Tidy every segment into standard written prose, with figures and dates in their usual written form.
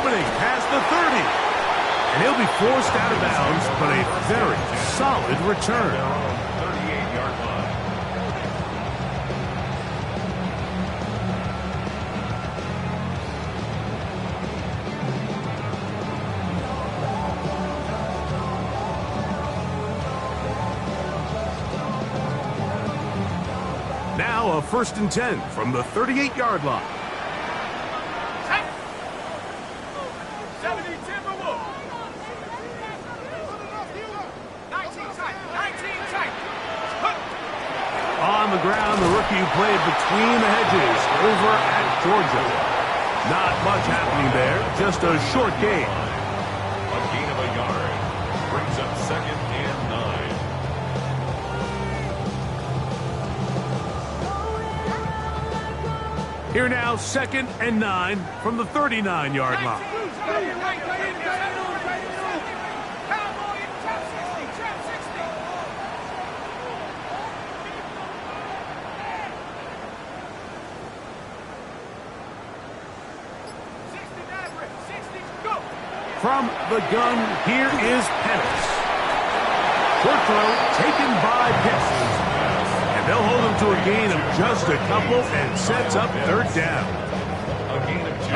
opening past the 30. And he'll be forced out of bounds, but a very solid return. 38-yard line. Now a 1st and 10 from the 38-yard line. On the ground, the rookie who played between the hedges over at Georgia. Not much happening there, just a short gain. A gain of a yard. Brings up 2nd and 9. Here now, 2nd and 9 from the 39-yard line. From the gun, here is Penix. Short throw taken by Pitts. And they'll hold him to a gain of just a couple and sets up 3rd down.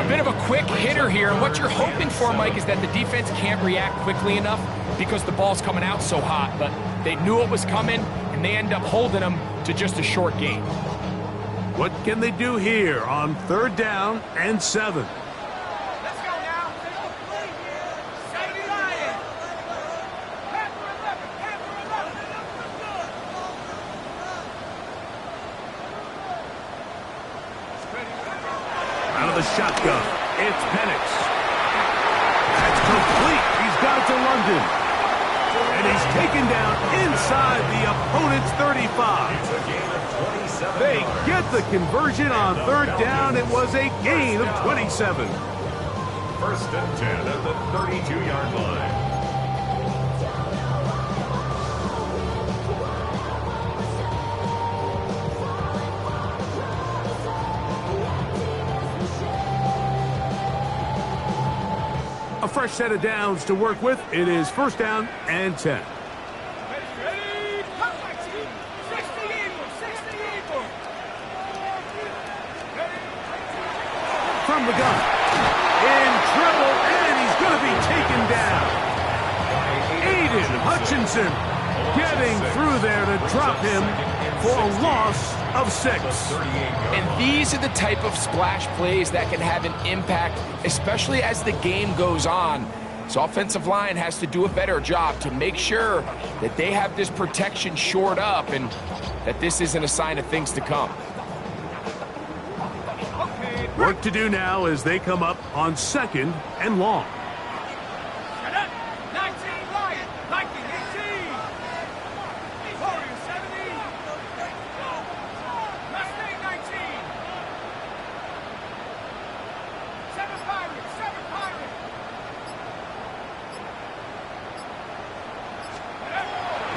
A bit of a quick hitter here. And what you're hoping for, Mike, is that the defense can't react quickly enough because the ball's coming out so hot. But they knew it was coming, and they end up holding him to just a short gain. What can they do here on 3rd down and 7? The shotgun. It's Penix. That's complete. He's got it to London. And he's taken down inside the opponent's 35. They get the conversion on 3rd down. It was a gain of 27. 1st and 10 at the 32-yard line. A fresh set of downs to work with. It is 1st down and 10. From the gun. In trouble, and he's going to be taken down. Aiden Hutchinson getting through there to drop him for a loss of 6. And these are the type of splash plays that can have an impact, especially as the game goes on. So offensive line has to do a better job to make sure that they have this protection shored up and that this isn't a sign of things to come. Work to do now as they come up on 2nd and long.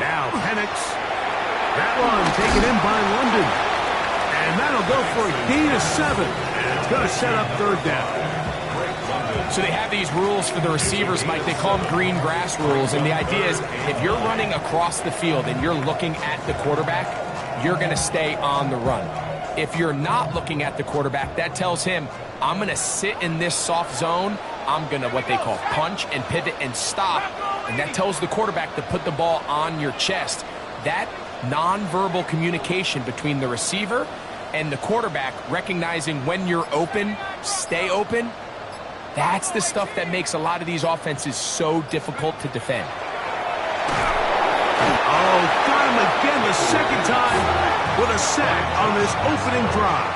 Now Penix. That one taken in by London. And that'll go for a gain of 7. And it's going to set up 3rd down. So they have these rules for the receivers, Mike. They call them green grass rules. And the idea is if you're running across the field and you're looking at the quarterback, you're going to stay on the run. If you're not looking at the quarterback, that tells him, I'm going to sit in this soft zone. I'm going to what they call punch and pivot and stop. And that tells the quarterback to put the ball on your chest. That nonverbal communication between the receiver and the quarterback, recognizing when you're open, stay open, that's the stuff that makes a lot of these offenses so difficult to defend. Oh, got him again the 2nd time with a sack on this opening drive.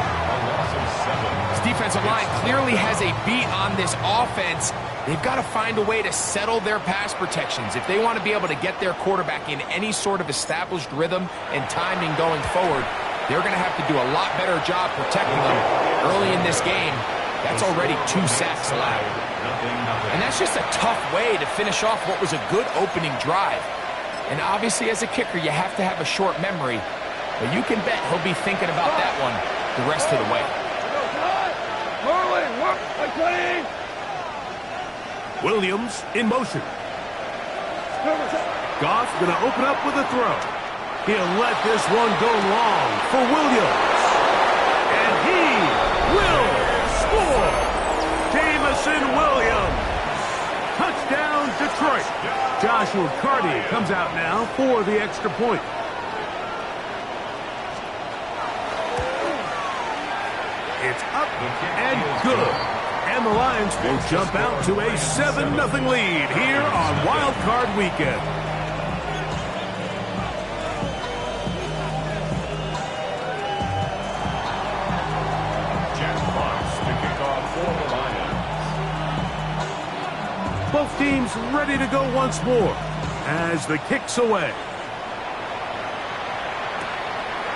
This defensive line clearly has a beat on this offense. They've got to find a way to settle their pass protections. If they want to be able to get their quarterback in any sort of established rhythm and timing going forward, they're going to have to do a lot better job protecting them early in this game. That's already 2 sacks allowed. And that's just a tough way to finish off what was a good opening drive. And obviously, as a kicker, you have to have a short memory. But you can bet he'll be thinking about that one the rest of the way. Williams in motion. Goff going to open up with a throw. He'll let this one go long for Williams. And he will score. Jameson Williams. Touchdown, Detroit. Joshua Carty comes out now for the extra point. It's up and good. And the Lions will jump out to a 7-0 lead here on Wild Card Weekend. Both teams ready to go once more as the kick's away.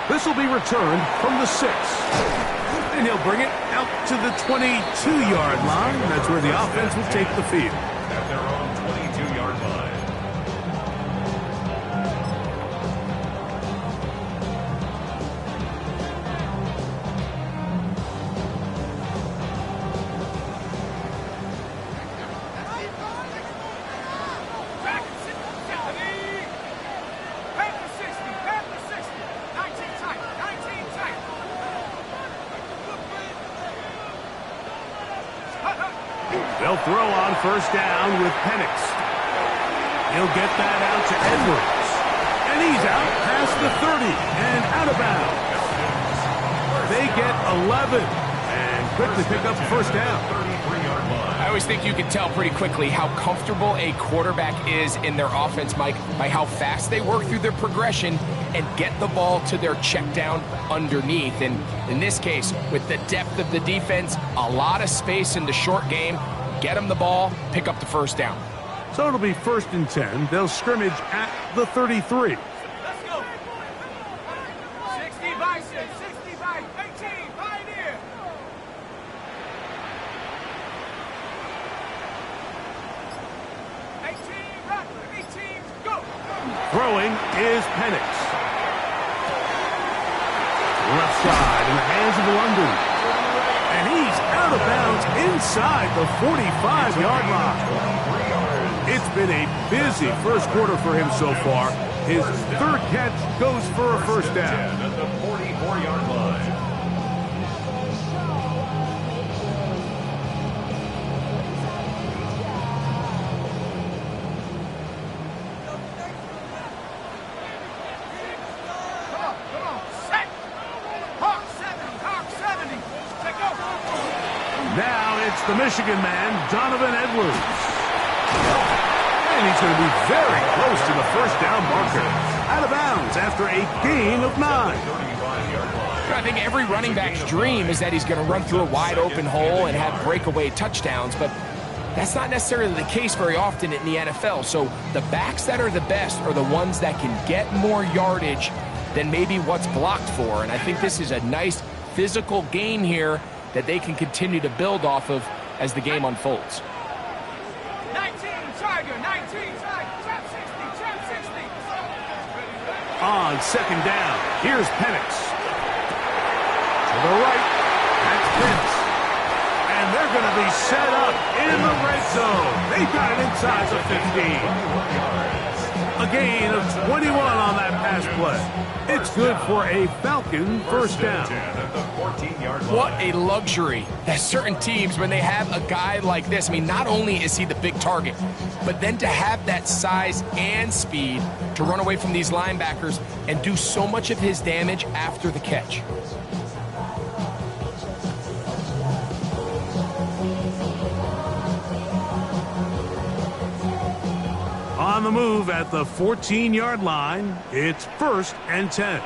This will be returned from the 6. And he'll bring it out to the 22-yard line. That's where the offense will take the field. At their own 22-yard line. They'll throw on first down with Penix. He'll get that out to Edwards. And he's out past the 30 and out of bounds. They get 11 and quickly pick up first down. I always think you can tell pretty quickly how comfortable a quarterback is in their offense, Mike, by how fast they work through their progression and get the ball to their check down underneath. And in this case, with the depth of the defense, a lot of space in the short game, get them the ball, pick up the first down. So it'll be 1st and 10. They'll scrimmage at the 33. Let's go. 60 by 6, 60 by 18, Pioneer. Go. Throwing is Penix. Left side in the hands of London. And he's out of bounds inside the 45-yard line. It's been a busy first quarter for him so far. His 3rd catch goes for a first down. At the 44-yard line. Now it's the Michigan man, Donovan Edwards. And he's going to be very close to the first down marker. Out of bounds after a gain of 9. I think every running back's dream is that he's going to run through a wide open hole and have breakaway touchdowns, but that's not necessarily the case very often in the NFL. So the backs that are the best are the ones that can get more yardage than maybe what's blocked for. And I think this is a nice physical gain here that they can continue to build off of as the game unfolds. 19, Tiger, 19, Tiger, trap 60, trap 60. On 2nd down, here's Penix. To the right, that's Pitts. And they're going to be set up in the red zone. They've got it inside the 15. A gain of 21 on that pass play. It's good for a Falcon first down. What a luxury that certain teams, when they have a guy like this, I mean, not only is he the big target, but then to have that size and speed to run away from these linebackers and do so much of his damage after the catch. On the move at the 14-yard line, it's 1st and 10. Go!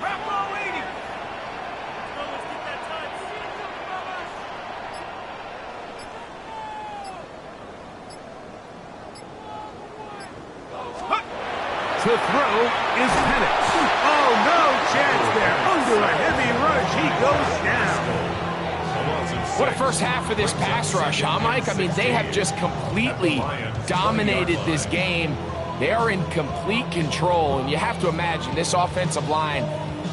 Rap ball 80. Let's get that touch. To throw is Penix. Oh, no chance there. Under a heavy rush, he goes down. What a first half for this pass rush, huh, Mike? I mean, they have just completely dominated this game. They are in complete control, and you have to imagine this offensive line,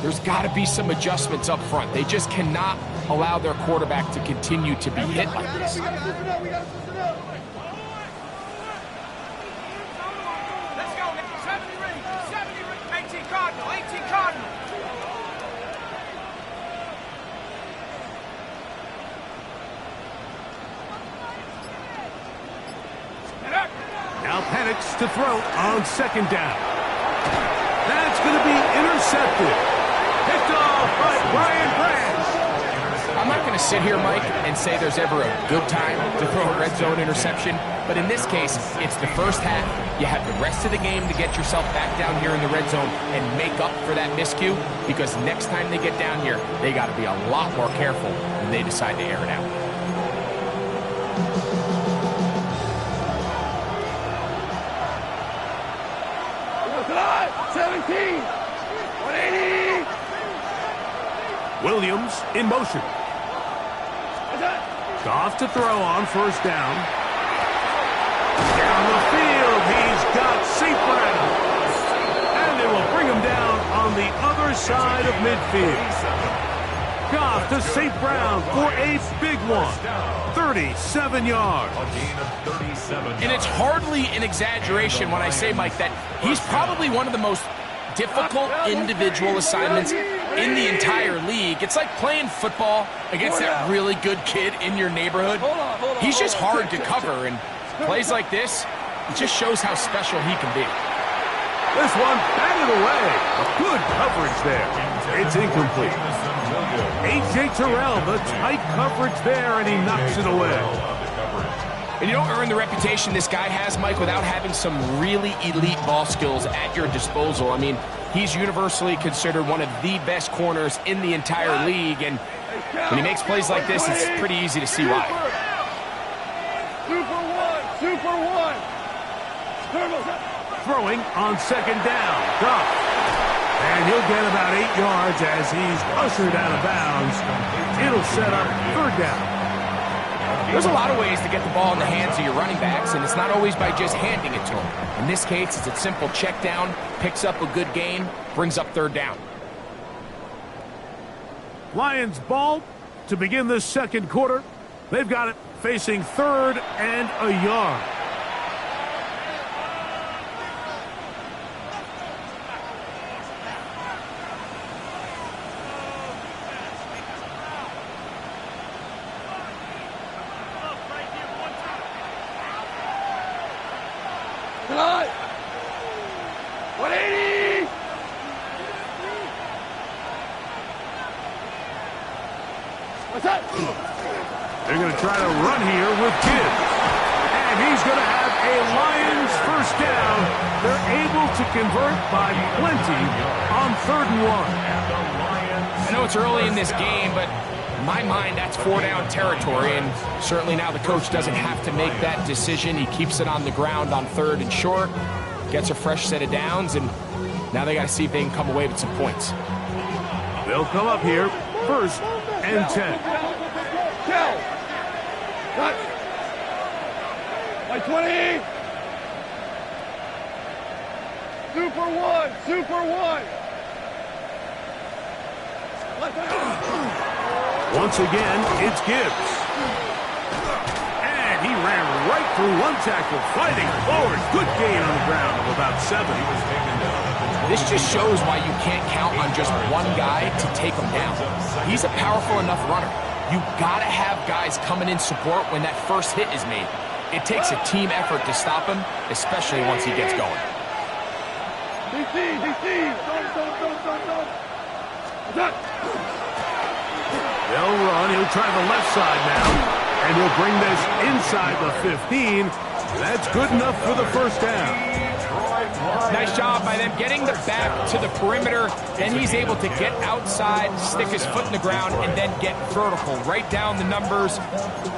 there's got to be some adjustments up front. They just cannot allow their quarterback to continue to be hit like this. Let's go, 70 ring, 18 Cardinal, 18 Cardinal. Now Penix to throw on second down. That's going to be intercepted. Picked off by Brian Branch. I'm not going to sit here, Mike, and say there's ever a good time to throw a red zone interception, but in this case, it's the first half. You have the rest of the game to get yourself back down here in the red zone and make up for that miscue, because next time they get down here, they got to be a lot more careful when they decide to air it out. Williams in motion. Goff to throw on first down. Down the field, he's got St. Brown. And they will bring him down on the other side of midfield. Goff to St. Brown for a big one. 37 yards. And it's hardly an exaggeration when I say, Mike, that he's probably one of the most difficult individual assignments in the entire league. It's like playing football against that really good kid in your neighborhood. He's just hard to cover, and plays like this, it just shows how special he can be. This one batted away. Good coverage there. It's incomplete. A.J. Terrell, the tight coverage there, and he knocks it away. And you don't earn the reputation this guy has, Mike, without having some really elite ball skills at your disposal. I mean, he's universally considered one of the best corners in the entire league, and when he makes plays like this, it's pretty easy to see why. Super one. Throwing on second down. Goff. And he'll get about 8 yards as he's ushered out of bounds. It'll set up third down. There's a lot of ways to get the ball in the hands of your running backs, and it's not always by just handing it to them. In this case, it's a simple check down, picks up a good gain, brings up third down. Lions ball to begin the second quarter. They've got it facing third and a yard. Tonight, 180. What's that? They're going to try to run here with Gibbs. And he's going to have a Lions first down. They're able to convert by plenty on 3rd and 1. I know it's early in this game, but in my mind, that's 4-down territory, and certainly now the coach doesn't have to make that decision. He keeps it on the ground on 3rd and short, gets a fresh set of downs, and now they got to see if they can come away with some points. They'll come up here 1st and 10. Cut. By 20. Super one. Once again, it's Gibbs. And he ran right through one tackle, fighting forward. Good gain on the ground of about 7. This just shows why you can't count on just one guy to take him down. He's a powerful enough runner. You gotta have guys coming in support when that first hit is made. It takes a team effort to stop him, especially once he gets going. DC. Don't. They'll run. He'll try the left side now. And he'll bring this inside the 15. That's good enough for the first down. Nice job by them getting the back to the perimeter. Then he's able to get outside, stick his foot in the ground, and then get vertical. Right down the numbers.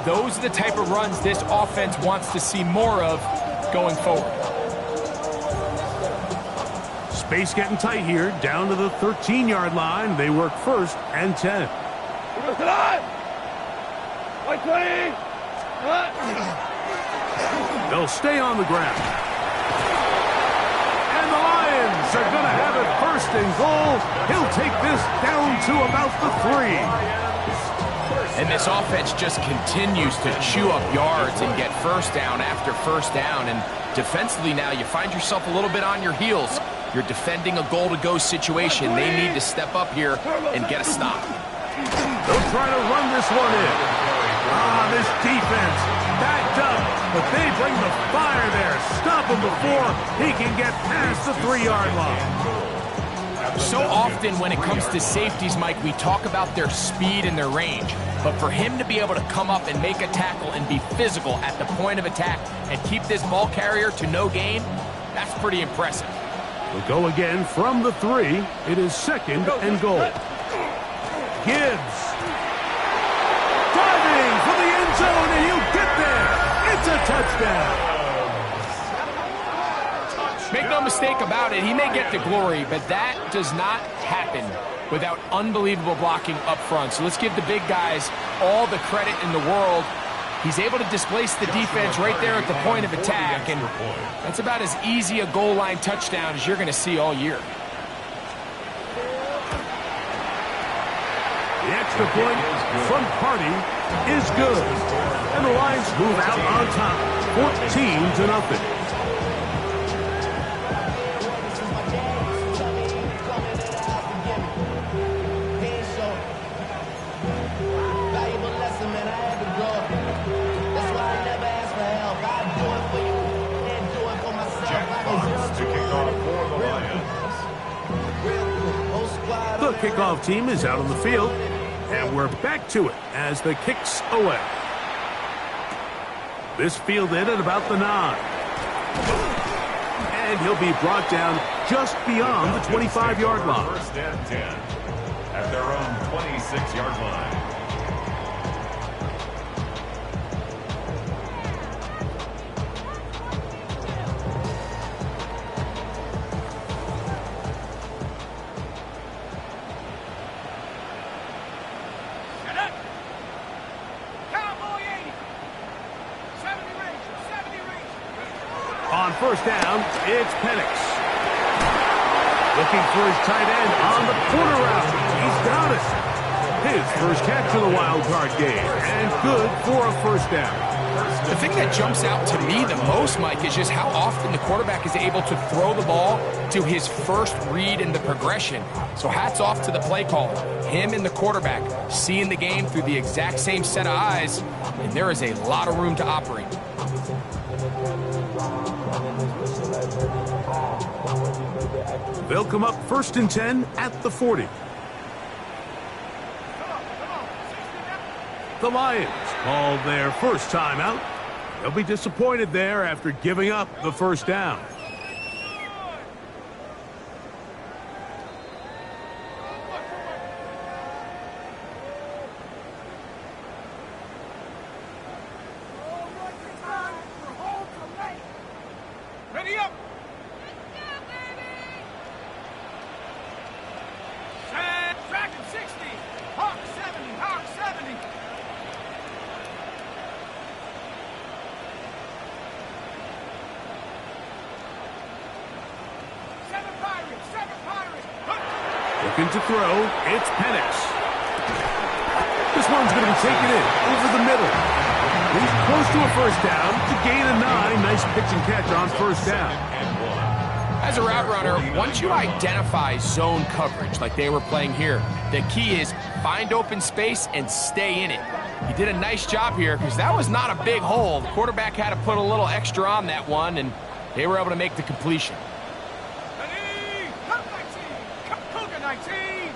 Those are the type of runs this offense wants to see more of going forward. Space getting tight here. Down to the 13-yard line. They work 1st and 10. They'll stay on the ground. And the Lions are going to have it 1st and goal. He'll take this down to about the 3. And this offense just continues to chew up yards and get first down after first down. And defensively now, you find yourself a little bit on your heels. You're defending a goal-to-go situation. They need to step up here and get a stop. They'll try to run this one in. This defense backed up, but they bring the fire there. Stop him before he can get past the 3-yard line. So often when it comes to safeties, Mike, we talk about their speed and their range. But for him to be able to come up and make a tackle and be physical at the point of attack and keep this ball carrier to no gain, that's pretty impressive. We'll go again from the 3. It is 2nd and goal. Gibbs diving for the end zone, and he'll get there. It's a touchdown. Make no mistake about it, he may get the glory, but that does not happen without unbelievable blocking up front. So let's give the big guys all the credit in the world. He's able to displace the defense right there at the point of attack, and that's about as easy a goal line touchdown as you're going to see all year. The extra point from Party is good, and the Lions move out on top, 14-0. The kickoff team is out on the field, and we're back to it as the kick's away. This fielded at about the 9. And he'll be brought down just beyond the 25-yard line. First and 10 at their own 26-yard line. On first down, it's Penix. Looking for his tight end on the corner route. He's got it. His first catch of the wild card game, and good for a first down. The thing that jumps out to me the most, Mike, is just how often the quarterback is able to throw the ball to his first read in the progression. So hats off to the play caller. Him and the quarterback seeing the game through the exact same set of eyes, and there is a lot of room to operate. They'll come up 1st and 10 at the 40. The Lions call their first timeout. They'll be disappointed there after giving up the first down. Ready up! Track him 60! Hawk 70! Hawk 70! Seven Pirates! Looking to throw, it's Penix. This one's going to be taken in over the middle. He's close to a first down to gain a 9. Nice pitch and catch on first down. As a route runner, once you identify zone coverage like they were playing here, the key is find open space and stay in it. He did a nice job here because that was not a big hole. The quarterback had to put a little extra on that one, and they were able to make the completion. Ready! Come 19! Cougar 19!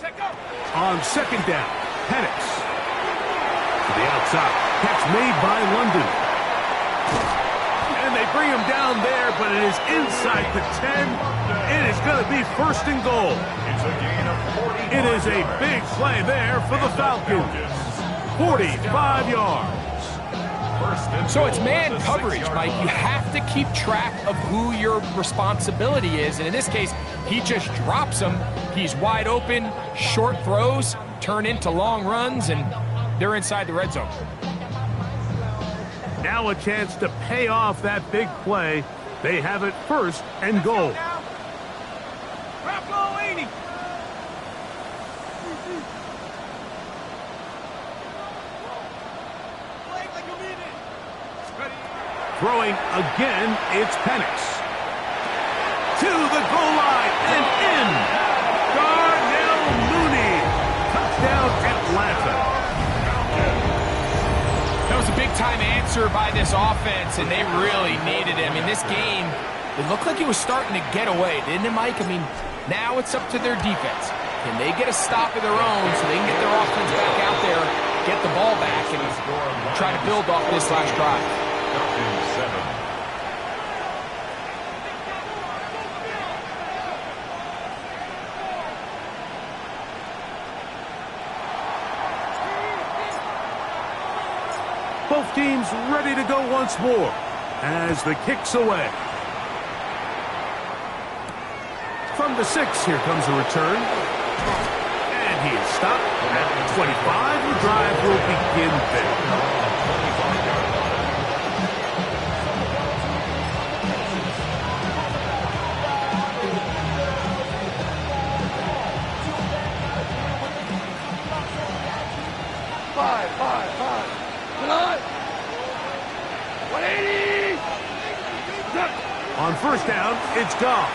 Check up! On second down, Penix. To the outside. Catch made by London. And they bring him down there, but it is inside the 10. It is going to be 1st and goal. It's a gain of 40. It is a big play there for the Falcons. 45 yards. So it's man coverage, Mike. You have to keep track of who your responsibility is. And in this case, he just drops him. He's wide open. Short throws turn into long runs, and they're inside the red zone. Now a chance to pay off that big play. They have it first and goal. Drop goal 80. Throwing again, it's Penix. To the goal line and in. Darnell Mooney. Touchdown, Atlanta. That was a big-time answer by this offense, and they really needed it. I mean, this game, it looked like it was starting to get away, didn't it, Mike? I mean, now it's up to their defense. Can they get a stop of their own so they can get their offense back out there, get the ball back, and try to build off this last drive? Both teams ready to go once more as the kick's away. From the 6, here comes a return. And he is stopped at the 25. The drive will begin there. On first down, it's gone.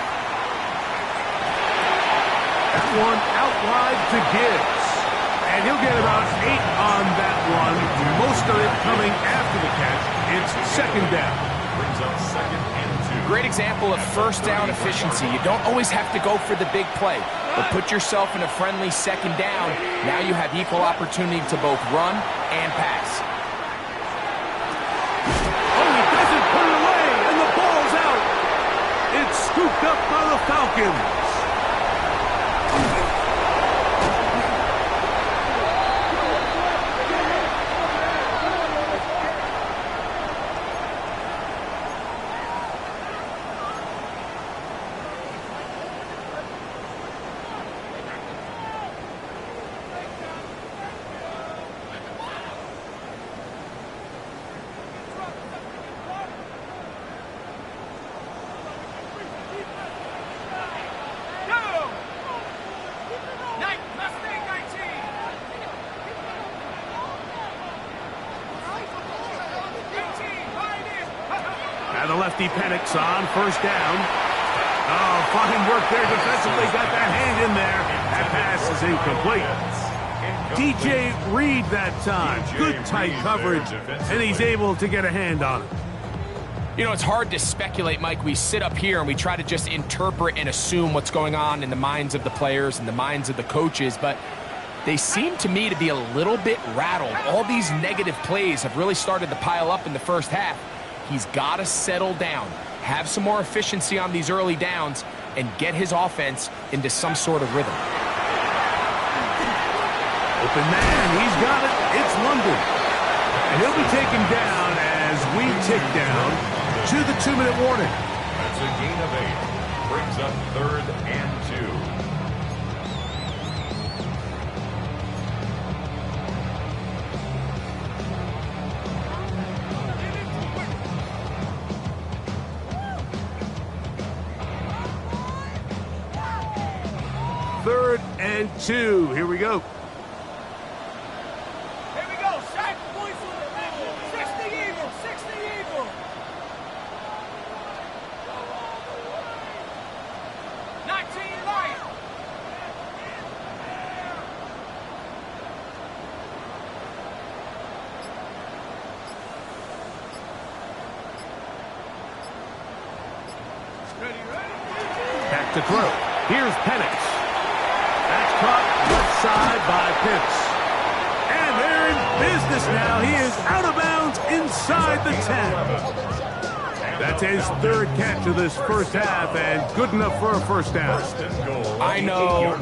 That one out wide to Gibbs. And he'll get about 8 on that one. Most of it coming after the catch. It's second down. Brings up second and 2. Great example of first down efficiency. You don't always have to go for the big play, but put yourself in a friendly second down. Now you have equal opportunity to both run and pass. Oh, he doesn't put it away, and the ball's out. It's scooped up by the Falcons. The lefty Penix on first down. Oh, fine work there defensively. Got that hand in there. That pass is incomplete. DJ Reed that time. Good tight coverage, and he's able to get a hand on it. You know, it's hard to speculate, Mike. We sit up here and we try to just interpret and assume what's going on in the minds of the players and the minds of the coaches, but they seem to me to be a little bit rattled. All these negative plays have really started to pile up in the first half. He's got to settle down, have some more efficiency on these early downs, and get his offense into some sort of rhythm. Open man, he's got it. It's London. And he'll be taken down as we tick down to the 2-minute warning. That's a gain of 8. Brings up third and 2. Third and 2. Here we go. Here we go. Sack, boys. 60 Eagle. 60 Eagle. 19 Lion. Back to throw. Here's Penix. That's caught left side by Pitts. And they're in business now. He is out of bounds inside the 10. That's his third catch of this first half, and good enough for a first down. I know,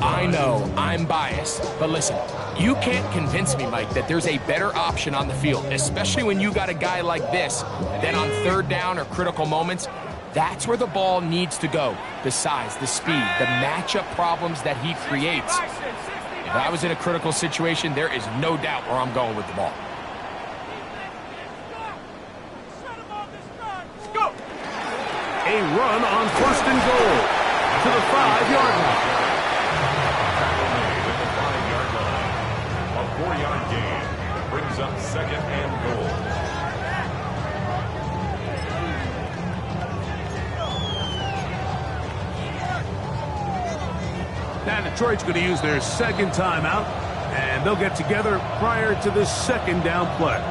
I'm biased. But listen, you can't convince me, Mike, that there's a better option on the field, especially when you got a guy like this, then on third down or critical moments, that's where the ball needs to go. The size, the speed, the matchup problems that he creates. If I was in a critical situation, there is no doubt where I'm going with the ball. a run on first and goal to the 5-yard line. Tackle made at the 5-yard line. A 4-yard gain brings up second and goal. Now Detroit's going to use their second timeout, and they'll get together prior to the second down play.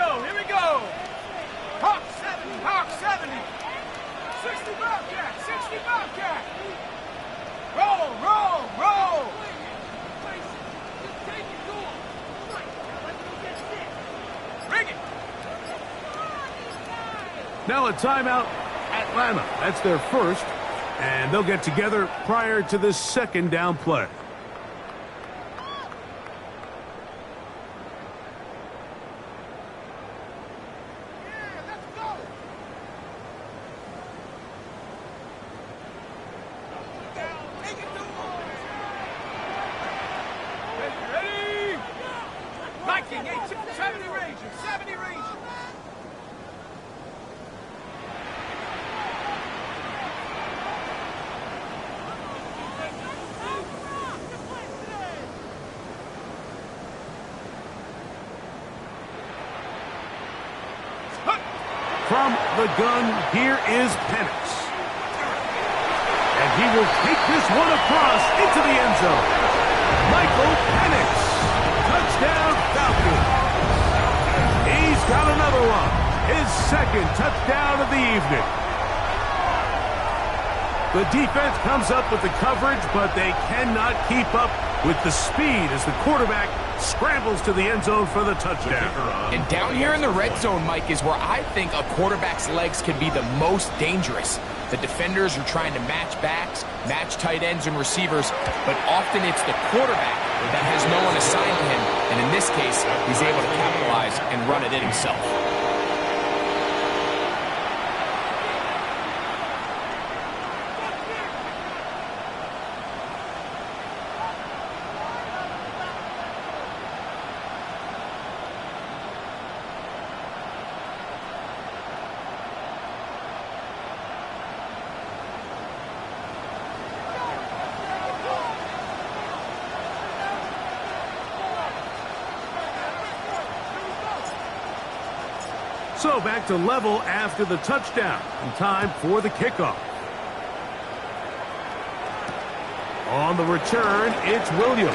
Here we go. Hawk 70, Hawk 70. 60 Bobcat, 60 Bobcat. Roll. Bring it. Now a timeout, Atlanta. That's their first, and they'll get together prior to the second down play. Ready? Viking, 70 Rangers, 70 Rangers. From the gun, here is Penix. And he will take this one across into the end zone. Michael Penix. Touchdown, Falcons. He's got another one. His second touchdown of the evening. The defense comes up with the coverage, but they cannot keep up with the speed as the quarterback scrambles to the end zone for the touchdown. And down here in the red zone, Mike, is where I think a quarterback's legs can be the most dangerous. The defenders are trying to match backs, match tight ends and receivers, but often it's the quarterback that has no one assigned to him, and in this case, he's able to capitalize and run it in himself. So back to level after the touchdown. And time for the kickoff. On the return, it's Williams.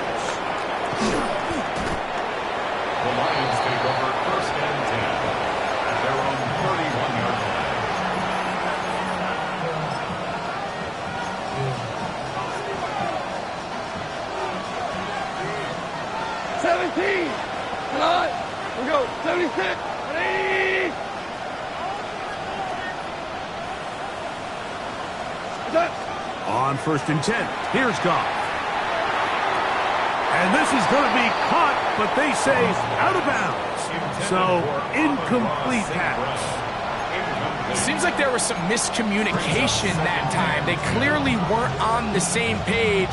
The Lions take over first and 10 at their own 31-yard line. 17. Come on. We go. 76. Ready. On first and 10, here's Goff. And this is going to be caught, but they say out of bounds. So, incomplete pass. Seems like there was some miscommunication that time. They clearly weren't on the same page.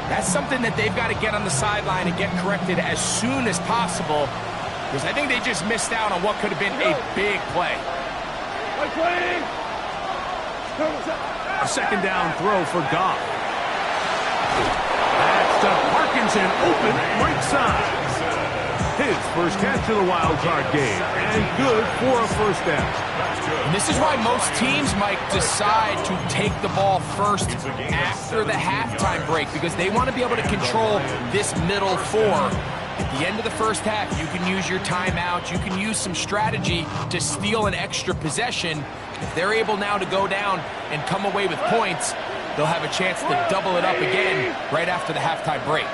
That's something that they've got to get on the sideline and get corrected as soon as possible, because I think they just missed out on what could have been a big play. A second down throw for Goff. That's to Parkinson, open right side. His first catch of the wild card game, and good for a first down. And this is why most teams, Mike, decide to take the ball first after the halftime break, because they want to be able to control this middle four. At the end of the first half, you can use your timeout, you can use some strategy to steal an extra possession. If they're able now to go down and come away with points, they'll have a chance to double it up again right after the halftime break.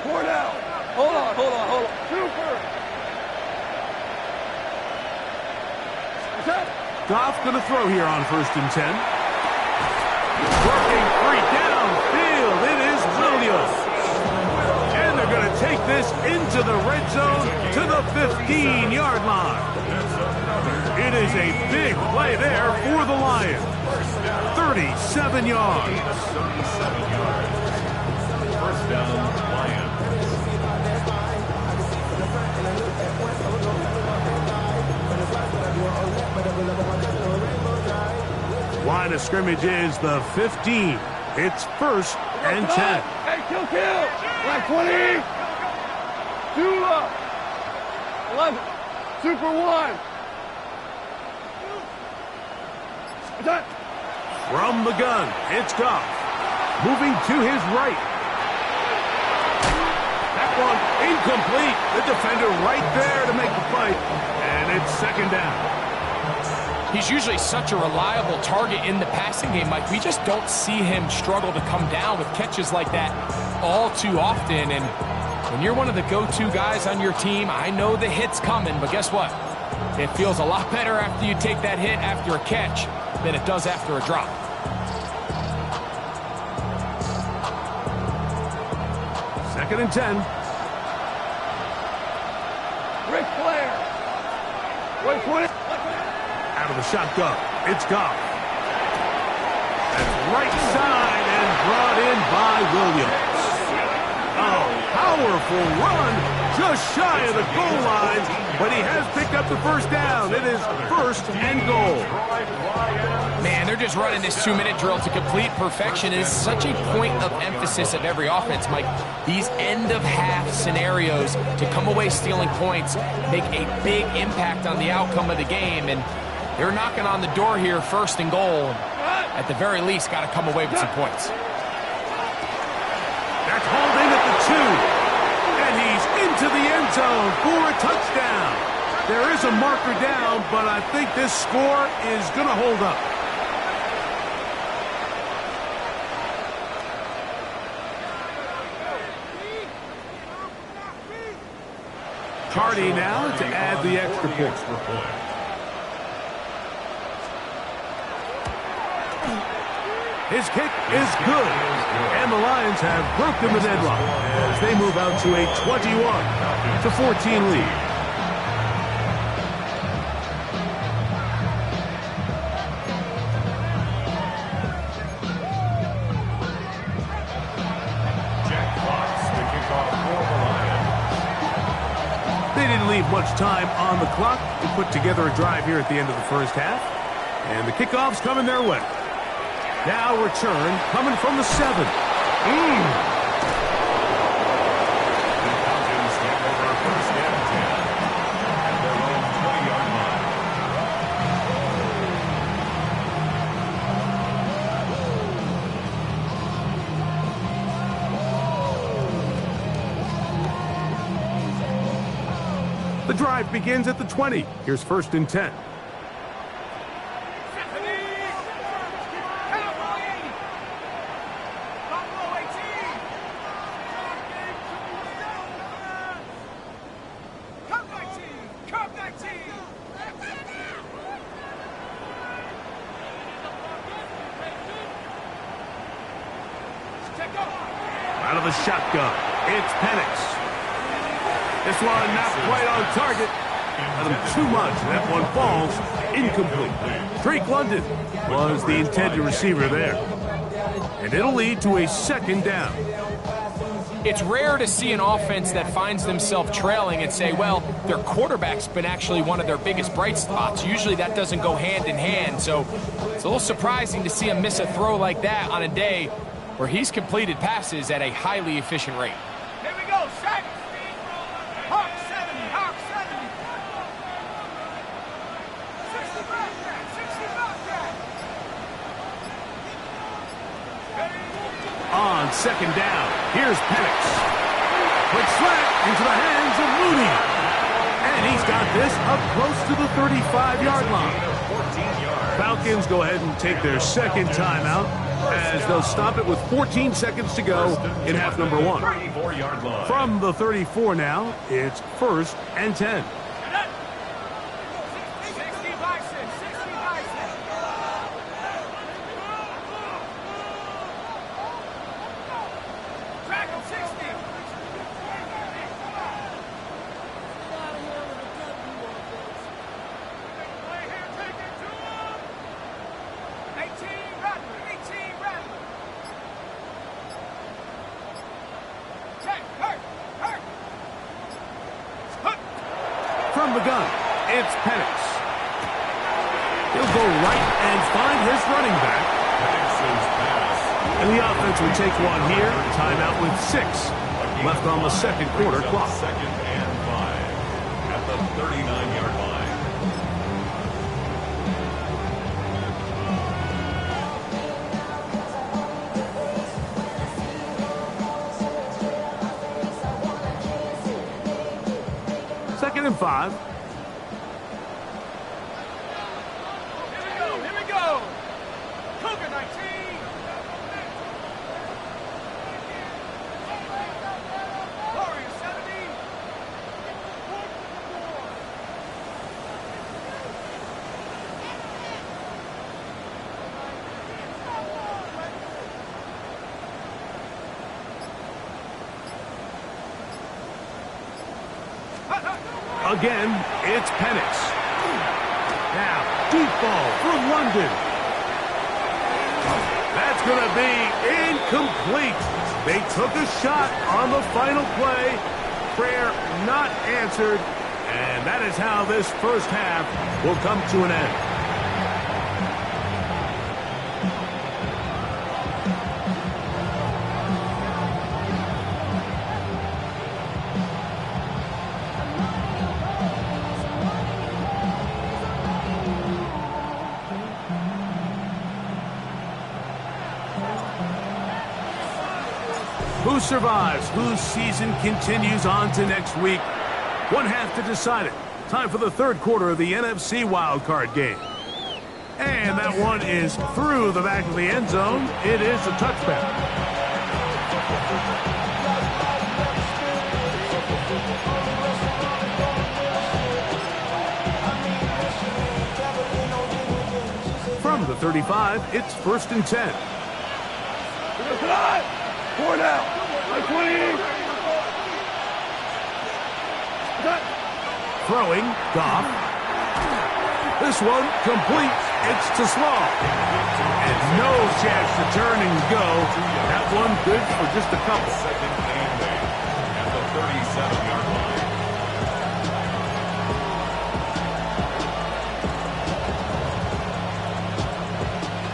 4 down. Hold on. 2 first. Goff going to throw here on first and 10. Working free downfield. It is Williams. And they're going to take this into the red zone to the 15-yard line. It is a big play there for the Lions. 37 yards. 37 yards. First down, Lions. Line of scrimmage is the 15. It's first and 10. Hey, kill. Black 20. 2 up. 11. Super 1. Attack. From the gun, it's Goff. Moving to his right. That one incomplete. The defender right there to make the fight. And it's second down. He's usually such a reliable target in the passing game, Mike. We just don't see him struggle to come down with catches like that all too often. And when you're one of the go-to guys on your team, I know the hit's coming, but guess what? It feels a lot better after you take that hit after a catch than it does after a drop. Second and 10. Ric Flair. 120. Out of the shotgun, it's Goff. That's right side and brought in by Williams. A powerful run just shy of the goal line, but he has picked up the first down. It is first and goal. Man, they're just running this 2-minute drill to complete perfection. It is such a point of emphasis of every offense, Mike. These end-of-half scenarios to come away stealing points make a big impact on the outcome of the game, and they're knocking on the door here, first and goal. At the very least, got to come away with some points. That's holding at the 2. And he's into the end zone for a touchdown. There is a marker down, but I think this score is going to hold up. Cardi now to add the extra point. His kick is good, and the Lions have broken the deadlock as they move out to a 21-14 lead. Jack Fox, the kickoff for the Lions. They didn't leave much time on the clock to put together a drive here at the end of the first half, and the kickoff's coming their way. Now return coming from the 7. The Falcons take over first and 10 at their own 20-yard line. The drive begins at the 20. Here's first and 10. Out of the shotgun, it's Penix. This one not quite on target. Let him too much. That one falls incomplete. Drake London was the intended receiver there. And it'll lead to a second down. It's rare to see an offense that finds themselves trailing and say, well, their quarterback's been actually one of their biggest bright spots. Usually that doesn't go hand in hand. So it's a little surprising to see him miss a throw like that on a day where he's completed passes at a highly efficient rate. Here we go, set. Hawk 70, Hawk 70. 60 back, 60 back. On second down, here's Penix. Quick slant into the hands of Mooney. And he's got this up close to the 35-yard line. Falcons go ahead and take their second timeout as they'll stop it with 14 seconds to go in half number 1. From the 34 now, it's first and 10. From the gun, it's Penix. He'll go right and find his running back. Penix's pass. And the offense will take one here. Timeout with 6 left on the second quarter clock. Second and 5 at the 39-yard line. Second and 5. Here we go. Cougar 19. Warrior 70. Again, it's Penix. Now, deep ball for London. That's going to be incomplete. They took a shot on the final play. Prayer not answered. And that is how this first half will come to an end. Who survives? Whose season continues on to next week? One half to decide it. Time for the third quarter of the NFC wildcard game. And that one is through the back of the end zone. It is a touchback. From the 35, it's 1st and 10. Four now. 20. Throwing, Goff. This one complete. It's to Slaw. And no chance to turn and go. That one good for just a couple. Second and 8 at the 37-yard line.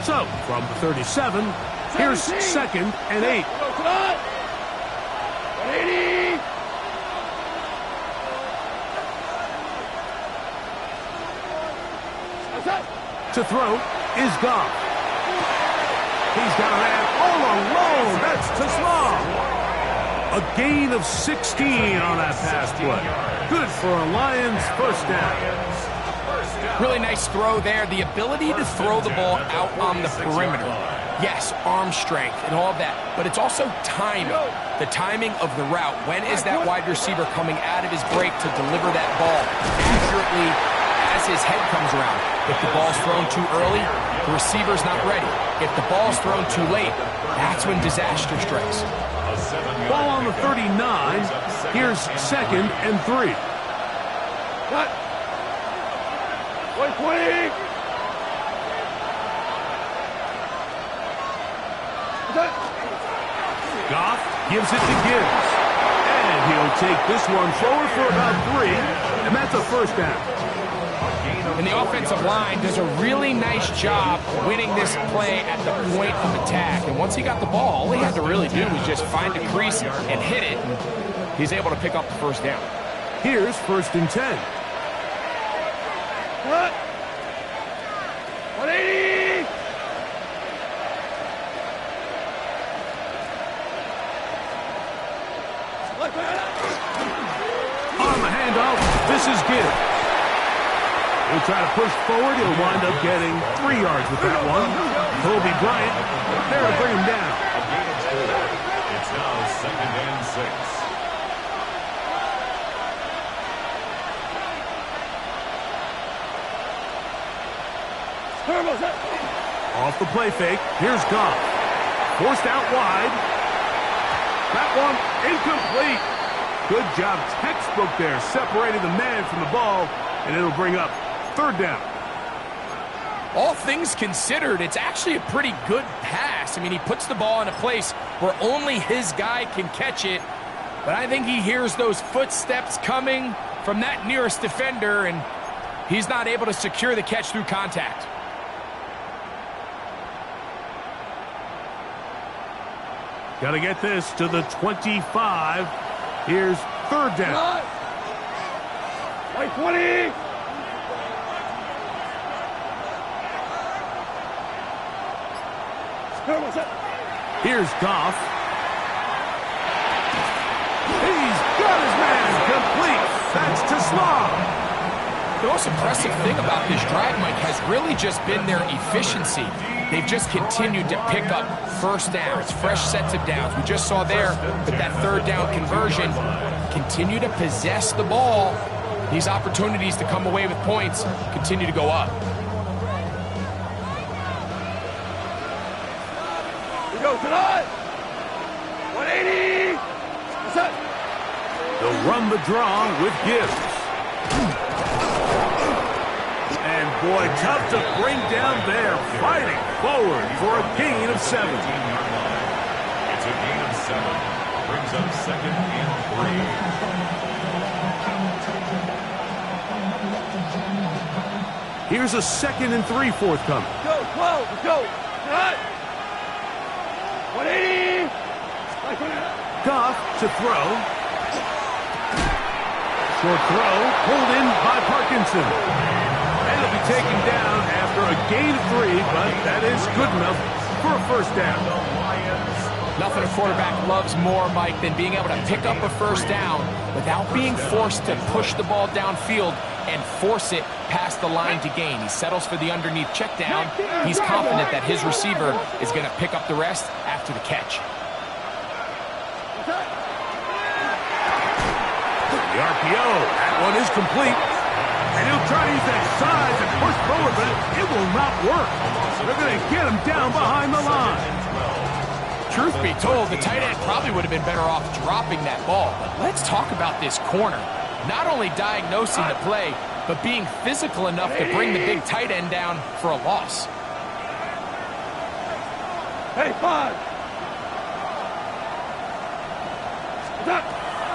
So, from the 37, here's 2nd and 8. 80. To throw is Goff. He's got a man all alone. That's to Slaw. A gain of 16 on that pass play. Good for a Lions first down. Really nice throw there. The ability to throw the ball out on the perimeter. Yes, arm strength and all of that, but it's also timing. The timing of the route. When is that wide receiver coming out of his break to deliver that ball accurately as his head comes around? If the ball's thrown too early, the receiver's not ready. If the ball's thrown too late, that's when disaster strikes. Ball on the 39. Here's 2nd and 3. Cut. 20. Goff gives it to Gibbs. And he'll take this one forward for about 3. And that's a first down. And the offensive line does a really nice job winning this play at the point of attack. And once he got the ball, all he had to really do was just find a crease and hit it. And he's able to pick up the first down. Here's 1st and 10. Cut. 180. On the handoff, this is Gibbs. He'll try to push forward. He'll wind up getting 3 yards with that one. Kobe Bryant there to bring him down. A gain of 4. It's now 2nd and 6. Off the play fake, here's Goff. Forced out wide. That one incomplete. Good job, textbook there, separating the man from the ball, and it'll bring up 3rd down. All things considered, it's actually a pretty good pass. I mean, he puts the ball in a place where only his guy can catch it, but I think he hears those footsteps coming, from that nearest defender, and he's not able to secure the catch through contact. Got to get this to the 25. Here's third down. Like 20. Here's Goff. He's got his man complete. That's to Slaw. The most impressive thing about this drive, Mike, has really just been their efficiency. They've just continued to pick up first downs, fresh sets of downs. We just saw there with that third down conversion, continue to possess the ball. These opportunities to come away with points continue to go up. Go tonight. 180. Set. They'll run the draw with Gibbs. And boy, tough to bring down there. Fighting forward for a gain of 7. It's a gain of 7. Brings up 2nd and 3. Here's a 2nd and 3 forthcoming. Go, 12. Let's go. Tonight. 180. Goff to throw. Short throw, pulled in by Parkinson. And it'll be taken down after a gain of 3, but that is good enough for a first down. Nothing a quarterback loves more, Mike, than being able to pick up a first down without being forced to push the ball downfield and force it past the line to gain. He settles for the underneath check down. He's confident that his receiver is going to pick up the rest after the catch. The RPO, that one is complete. And he'll try to use that size and push forward, but it will not work. They're going to get him down behind the line. Truth be told, the tight end probably would have been better off dropping that ball. But let's talk about this corner. Not only diagnosing the play, but being physical enough to bring the big tight end down for a loss. Hey, 5.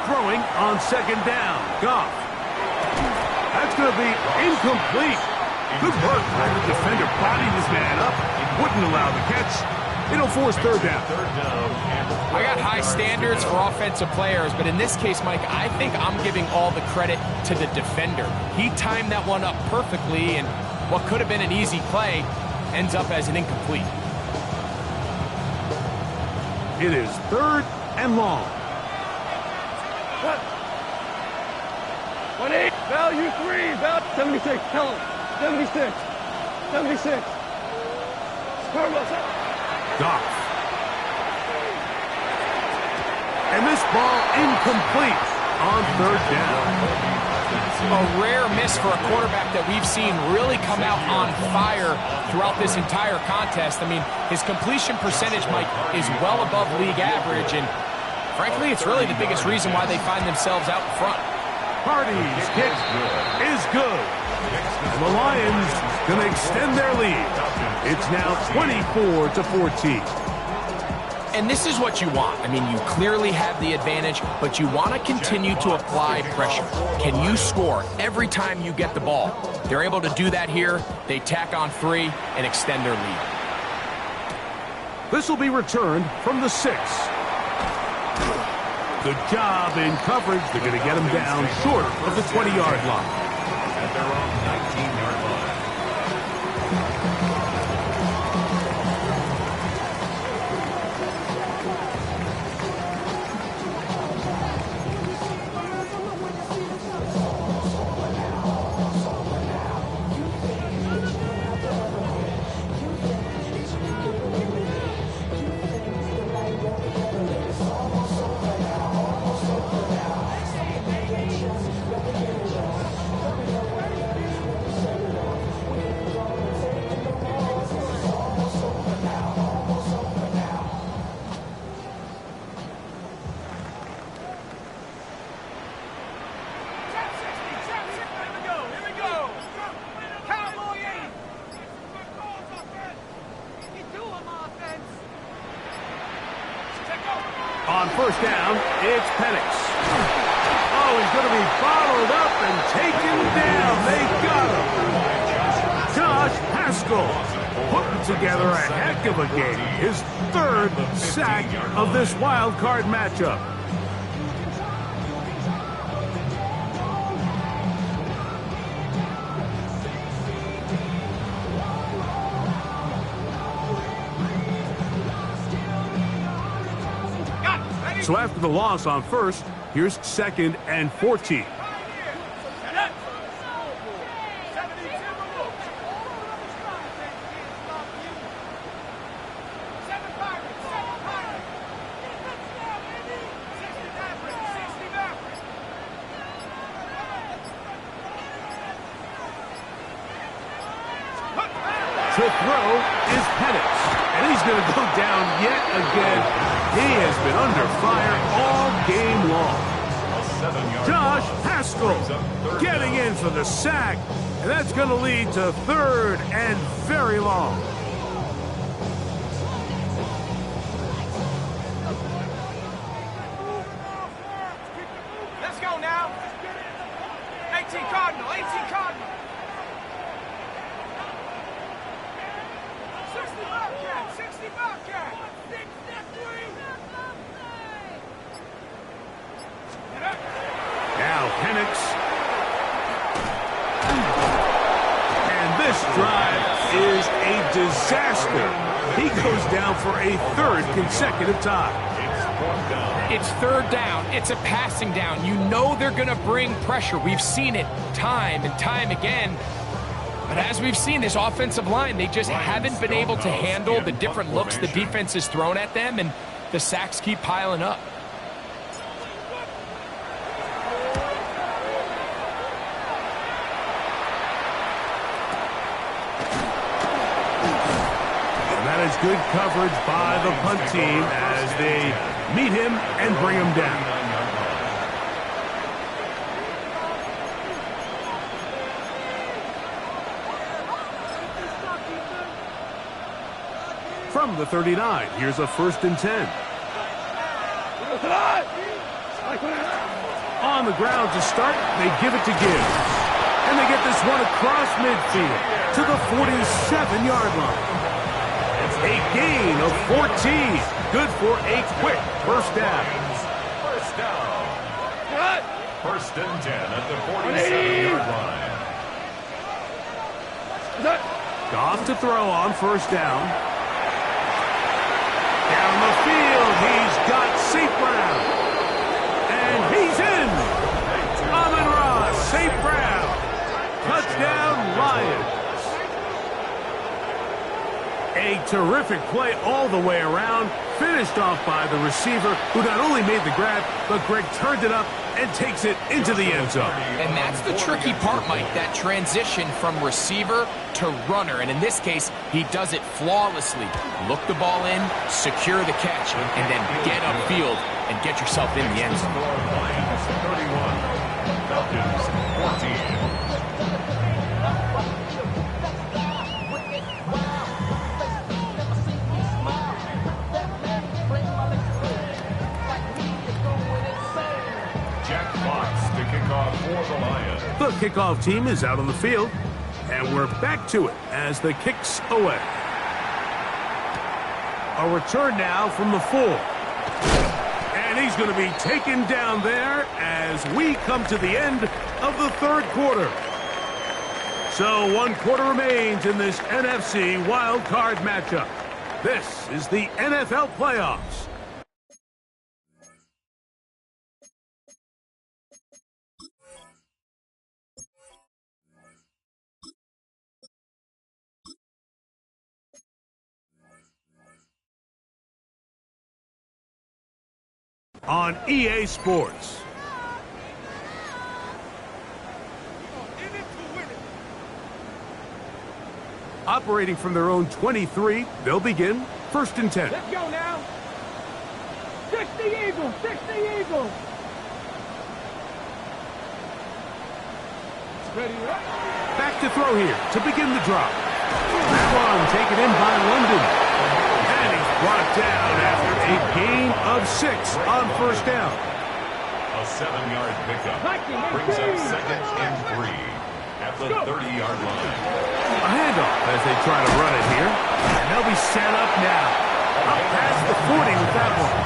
Throwing on 2nd down. Goff. That's going to be incomplete. Good work by the defender. Bodied his man up. Wouldn't allow the catch. It'll force third down. I got high standards for offensive players, but in this case, Mike, I think I'm giving all the credit to the defender. He timed that one up perfectly, and what could have been an easy play ends up as an incomplete. It is 3rd and long. 1-8. Value 3. Value 76. Tell him. 76. 76. Goff. And this ball incomplete on 3rd down. A rare miss for a quarterback that we've seen really come out on fire throughout this entire contest. I mean, his completion percentage, Mike, is well above league average, and frankly, it's really the biggest reason why they find themselves out in front. Hardy's kick is good. And the Lions going to extend their lead. It's now 24-14. And this is what you want. I mean, you clearly have the advantage, but you want to continue to apply pressure. Can you score every time you get the ball? They're able to do that here. They tack on 3 and extend their lead. This will be returned from the 6. Good job in coverage. They're going to get him down short of the 20-yard line. At their own 19-yard line. On 1st down, it's Penix. Oh, he's going to be followed up and taken down. They got him. Josh Haskell putting together a heck of a game. His third sack of this wild card matchup. So after the loss on first, here's 2nd and 14. To throw is Penix, and he's going to go down yet again. He has been under fire all game long. Josh Haskell getting in for the sack, and that's going to lead to 3rd and very long. Let's go now. 18 Cardinal, 18 Cardinal. 60 Bobcat, 60 Bobcat. Now Penix. And this drive is a disaster. He goes down for a 3rd consecutive time. It's 3rd down. It's a passing down. You know they're going to bring pressure. We've seen it time and time again. But as we've seen, this offensive line, they just haven't been able to handle the different looks the defense has thrown at them, and the sacks keep piling up. And that is good coverage by the punt team as they meet him and bring him down. From the 39, here's a 1st and 10. On the ground to start, they give it to Gibbs. And they get this one across midfield to the 47-yard line. It's a gain of 14. Good for a quick 1st down. First down. 1st and 10 at the 47-yard line. Goff to throw on 1st down. Down the field, he's got St. Brown. And he's in. Amon-Ra, St. Brown. Touchdown, Lions. A terrific play all the way around. Finished off by the receiver, who not only made the grab, but Greg turned it up and takes it into the end zone. And that's the tricky part, Mike, that transition from receiver to runner. And in this case, he does it flawlessly. Look the ball in, secure the catch, and then get upfield and get yourself in the end zone. Lions 31, Falcons 14. The kickoff team is out on the field, and we're back to it as the kicks away. A return now from the 4. And he's going to be taken down there as we come to the end of the 3rd quarter. So 1 quarter remains in this NFC wild card matchup. This is the NFL playoffs. On EA Sports. Operating from their own 23, they'll begin 1st and 10. Let's go now. 60 Eagles, 60 Eagles. Ready, right? Back to throw here to begin the drop. That one taken in by London. And he's brought down after a gain of 6 on 1st down. A 7-yard pickup brings up second and 3 at the 30-yard line. A handoff as they try to run it here. And they'll be set up now. Up past the 40 with that one.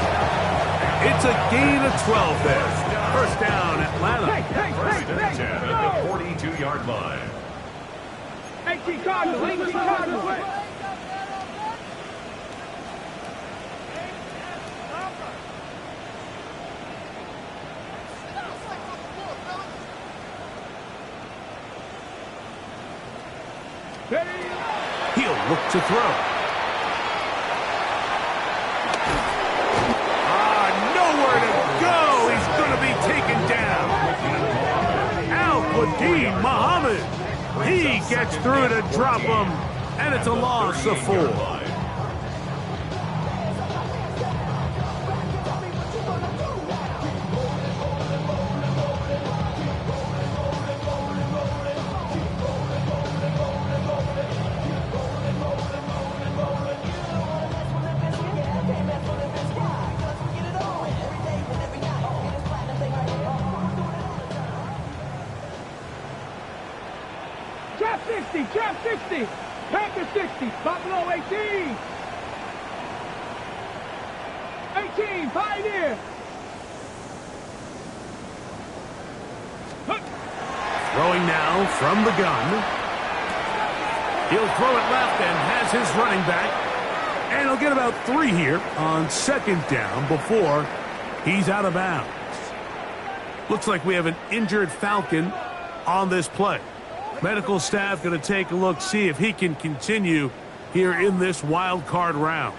It's a gain of 12 there. First down, Atlanta. First and 10 at the 42-yard line. 18 Cardinals, 18 Cardinals. He'll look to throw. Nowhere to go. He's going to be taken down. Al-Quadin Muhammad. He gets through to drop him, and it's a loss of 4. Trap 60, Panther 60, Buffalo 18. 18, Pioneer. Throwing now from the gun. He'll throw it left and has his running back. And he'll get about 3 here on second down before he's out of bounds. Looks like we have an injured Falcon on this play. Medical staff going to take a look, see if he can continue here in this wild card round.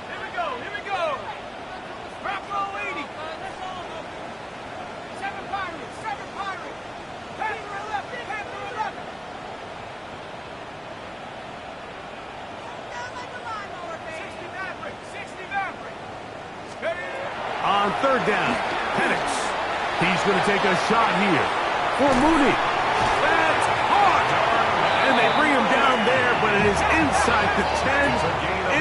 Here we go. Buffalo 80. 7 Pirates. Panther 11. 60 Maverick. On third down, Penix. He's going to take a shot here for Mooney. That's hard. And they bring him down there, but it is inside the 10.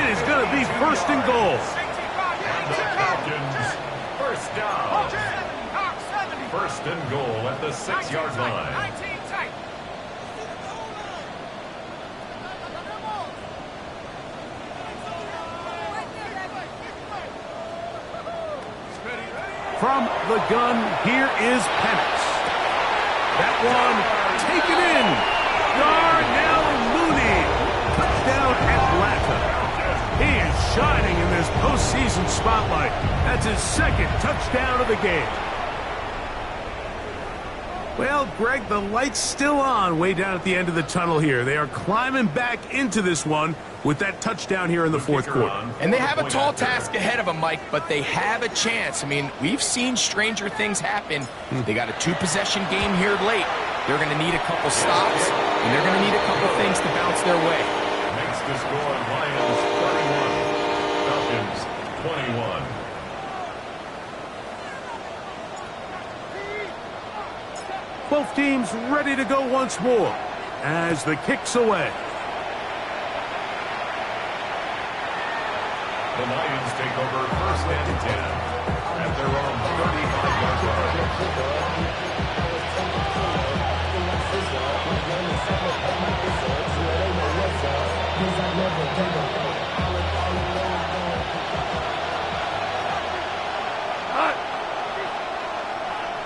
It is going to be first and goal. And the Falcons, first down. First and goal at the 6-yard line. 19 tight. From the gun, here is Penix. That one taken in. Darnell Mooney. Touchdown Atlanta. He is shining in this postseason spotlight. That's his second touchdown of the game. Well, Greg, the light's still on way down at the end of the tunnel here. They are climbing back into this one with that touchdown here in the fourth quarter. And they have a tall task ahead of them, Mike, but they have a chance. I mean, we've seen stranger things happen. They got a 2-possession game here late. They're going to need a couple stops, and they're going to need a couple things to bounce their way. Makes the score Lions 31, Falcons 21. Both teams ready to go once more as the kick's away. The Lions take over first and 10 at their own 35-yard line.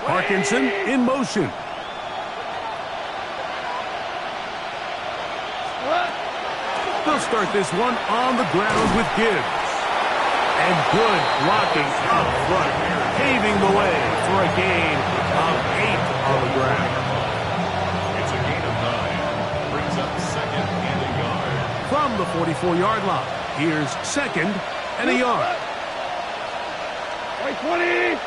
Parkinson in motion. They'll start this one on the ground with Gibbs. And good blocking up front, paving the way for a gain of 8 on the ground. It's a gain of 9. Brings up second and a yard. From the 44-yard line, here's second and a yard. 20.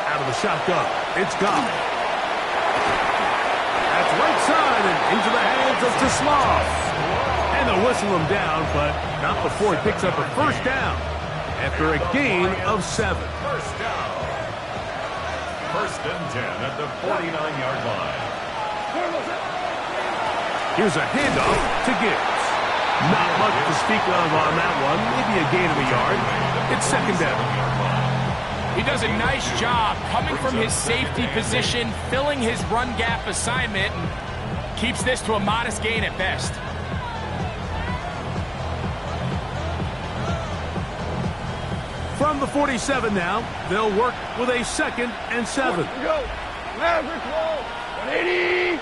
Out of the shotgun, it's gone. That's right side and into the hands of Teslav. And they'll whistle him down, but not before he picks up a first down after a gain of 7. First down. First and 10 at the 49-yard line. Here's a handoff to Gibbs. Not much to speak of on that one. Maybe a gain of a yard. It's second down. He does a nice job coming from his safety position, filling his run gap assignment, and keeps this to a modest gain at best. From the 47 now, they'll work with a 2nd and 7. Go. Maverick roll. 180.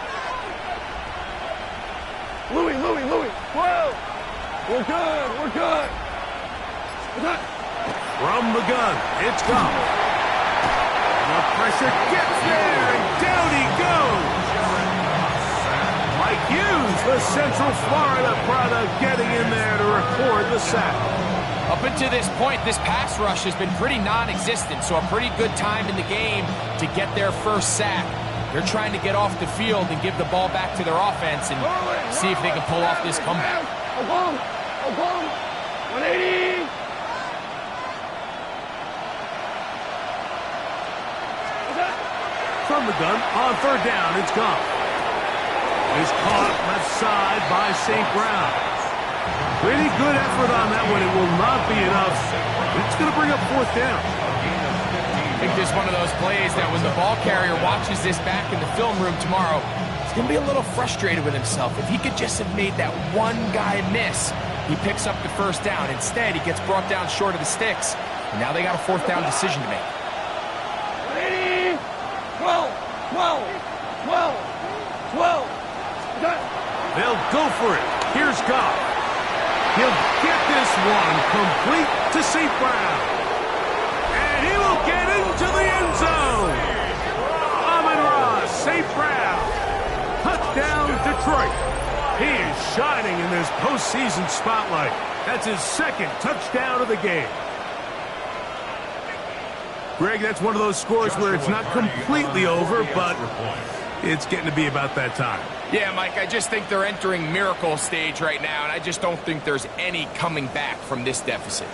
Louis. Whoa. We're good. From the gun, it's gone. The pressure gets there, and down he goes. Mike Hughes, the Central Florida product, getting in there to record the sack. Up until this point, this pass rush has been pretty non-existent, so a pretty good time in the game to get their first sack. They're trying to get off the field and give the ball back to their offense and see if they can pull off this comeback. Oklahoma. 180. From the gun, on 3rd down, it's gone. Is caught left side by St. Brown. Pretty good effort on that one. It will not be enough. It's going to bring up 4th down. I think this is one of those plays that when the ball carrier watches this back in the film room tomorrow, he's going to be a little frustrated with himself. If he could just have made that one guy miss, he picks up the 1st down. Instead, he gets brought down short of the sticks, and now they got a 4th down decision to make. 12. They'll go for it. Here's Goff. He'll get this one complete to St. Brown. And he will get into the end zone. Amon-Ra, St. Brown. Touchdown, Detroit. He is shining in this postseason spotlight. That's his 2nd touchdown of the game. Greg, that's one of those scores where it's not completely over, but it's getting to be about that time. Yeah, Mike, I just think they're entering miracle stage right now, and I just don't think there's any coming back from this deficit.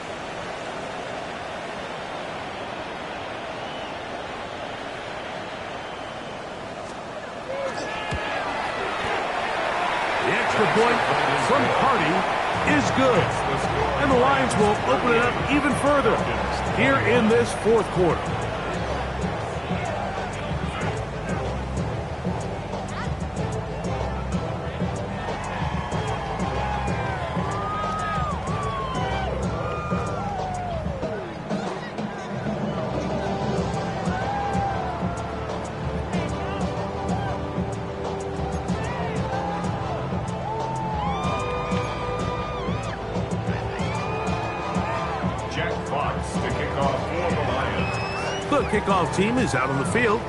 The extra point from Hardy is good. And the Lions will open it up even further here in this 4th quarter. The kickoff team is out on the field,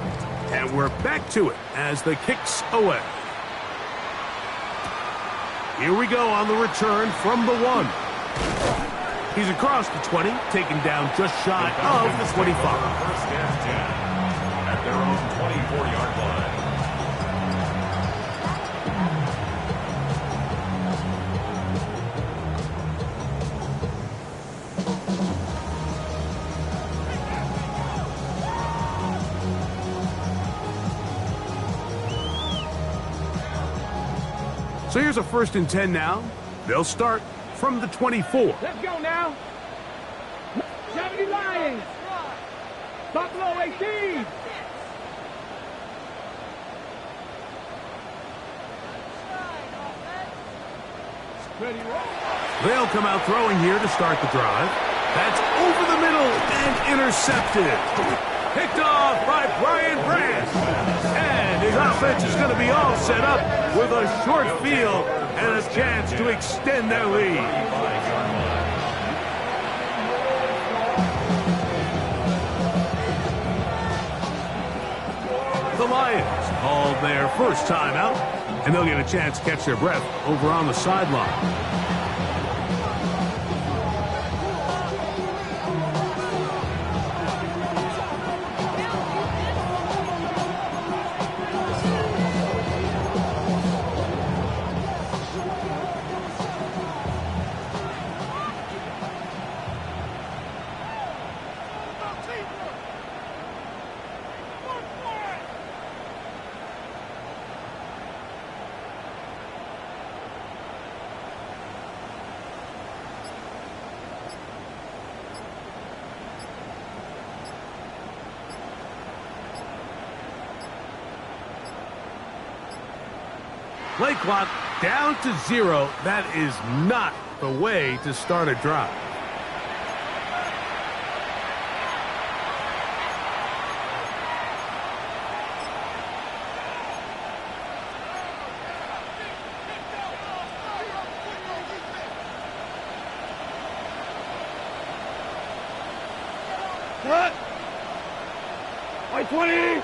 and we're back to it as the kick's away. Here we go on the return from the 1. He's across the 20, taken down just shy of the 25. 1st and 10 at their own 24-yard line. So here's a 1st and 10 now. They'll start from the 24. Let's go now. 70 Lions. Buffalo 18. Ready, roll. They'll come out throwing here to start the drive. That's over the middle and intercepted. Picked off by Brian Brandt. And his offense is going to be all set up with a short field and a chance to extend their lead. The Lions called their first timeout, and they'll get a chance to catch their breath over on the sideline. Play clock down to 0. That is not the way to start a drive. Cut! White 20!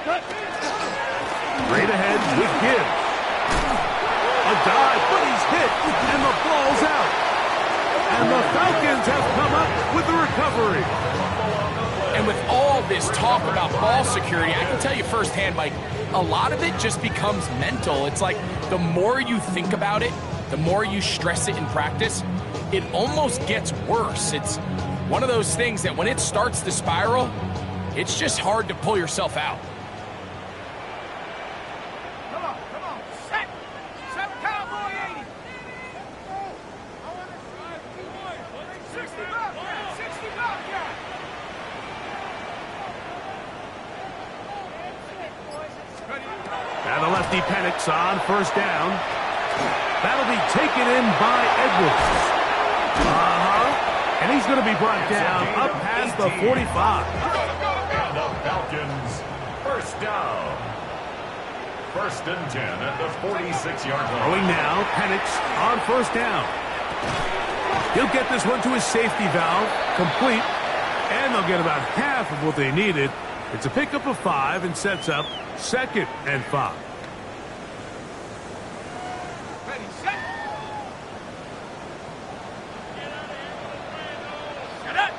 Cut! Straight ahead with Gibbs. A dive, but he's hit, and the ball's out. And the Falcons have come up with the recovery. And with all this talk about ball security, I can tell you firsthand, Mike, a lot of it just becomes mental. It's like the more you think about it, the more you stress it in practice, it almost gets worse. It's one of those things that when it starts to spiral, it's just hard to pull yourself out. Come on, set! Set cowboy 80! 60 Bobcat! 60 Bobcat! Now the lefty Penix on first down. That'll be taken in by Edwards. And he's going to be brought down up past the 45. And the Falcons, first down. 1st and 10 at the 46-yard line. Throwing now, Penix on first down. He'll get this one to his safety valve, complete, and they'll get about half of what they needed. It's a pickup of 5 and sets up 2nd and 5. Ready, set! Set up!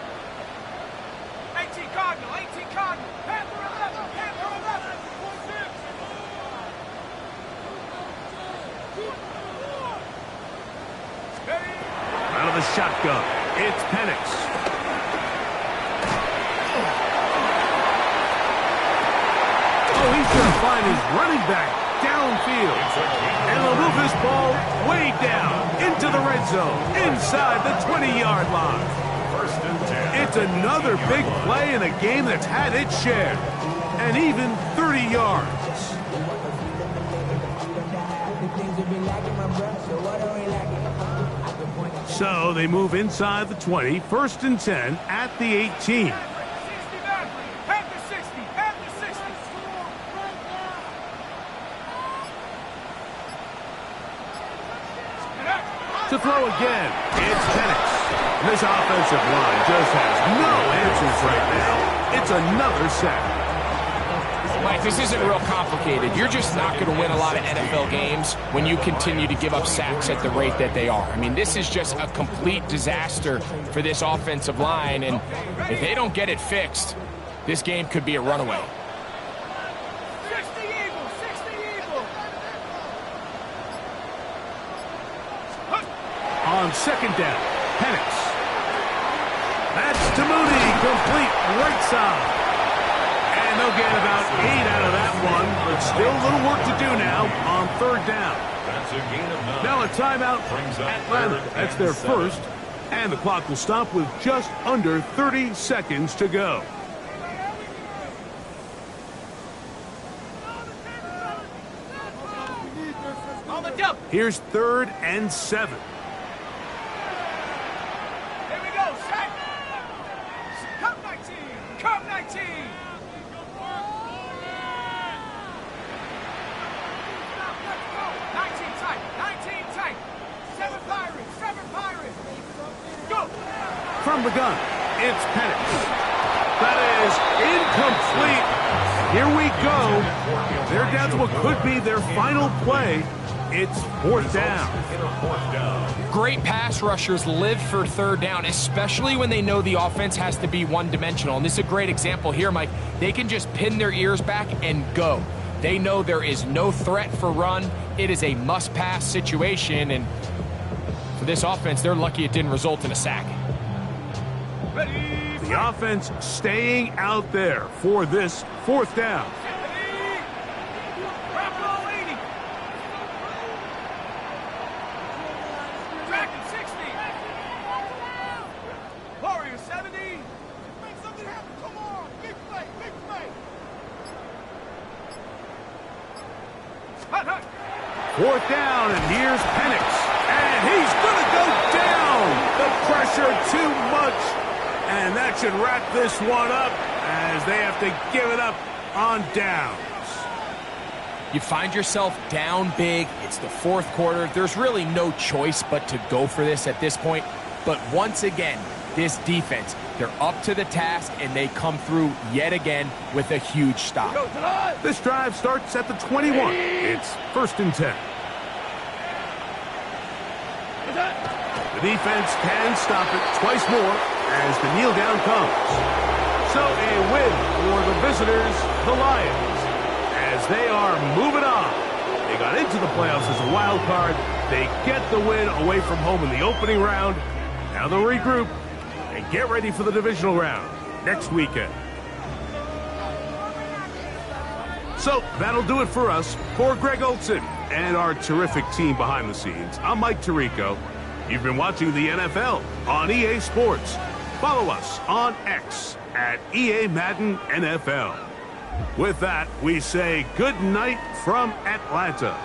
18 Cardinal, 18 Cardinal! Panther 11, Panther 11! Ready? Out of the shotgun, it's Penix. Oh, he's going to find his running back downfield. And they'll move this ball way down into the red zone, inside the 20-yard line. 1st and 10. It's another big play in a game that's had its share. And even 30 yards. So they move inside the 20, 1st and 10 at the 18. 60 back! Panther 60! Panther 60! To throw again, it's Penix. This offensive line just has no answers right now. It's another sack. Mike, this isn't real complicated. You're just not going to win a lot of NFL games when you continue to give up sacks at the rate that they are. I mean, this is just a complete disaster for this offensive line, and if they don't get it fixed, this game could be a runaway. 60 Eagles! 60 Eagles! On 2nd down, Penix. That's to Moody, complete right side. And they'll get about 8 out of that one, but still a little work to do now on 3rd down. That's a gain of 9. Now a timeout, Atlanta. That's their first, and the clock will stop with just under 30 seconds to go. On the double! Here's 3rd and 7. Here we go, set! Cup 19! Cup 19! Let's go! 19 tight! 19 tight! 7 Pirates! 7 Pirates! Go! From the gun, it's Penix. That is incomplete. Here we go. They're down to what could be their final play. It's 4th down. Great pass rushers live for 3rd down, especially when they know the offense has to be one-dimensional. And this is a great example here, Mike. They can just pin their ears back and go. They know there is no threat for run. It is a must-pass situation, and for this offense, they're lucky it didn't result in a sack. Ready! The offense staying out there for this 4th down. Bravo 80! Dragon 60! Warrior 70! Make something happen, come on! Big play, big play! Hut, hut. Fourth down, and here's Penix. And he's going to go down. The pressure too much. And that should wrap this one up as they have to give it up on downs. You find yourself down big. It's the fourth quarter. There's really no choice but to go for this at this point. But once again, this defense, they're up to the task, and they come through yet again with a huge stop. This drive starts at the 21. It's 1st and 10. The defense can stop it twice more as the kneel down comes. So a win for the visitors, the Lions, as they are moving on. They got into the playoffs as a wild card. They get the win away from home in the opening round. Now they'll regroup and get ready for the divisional round next weekend. So that'll do it for us. For Greg Olson and our terrific team behind the scenes, I'm Mike Tirico. You've been watching the NFL on EA Sports. Follow us on X at EA-madden NFL. With that, we say good night from Atlanta.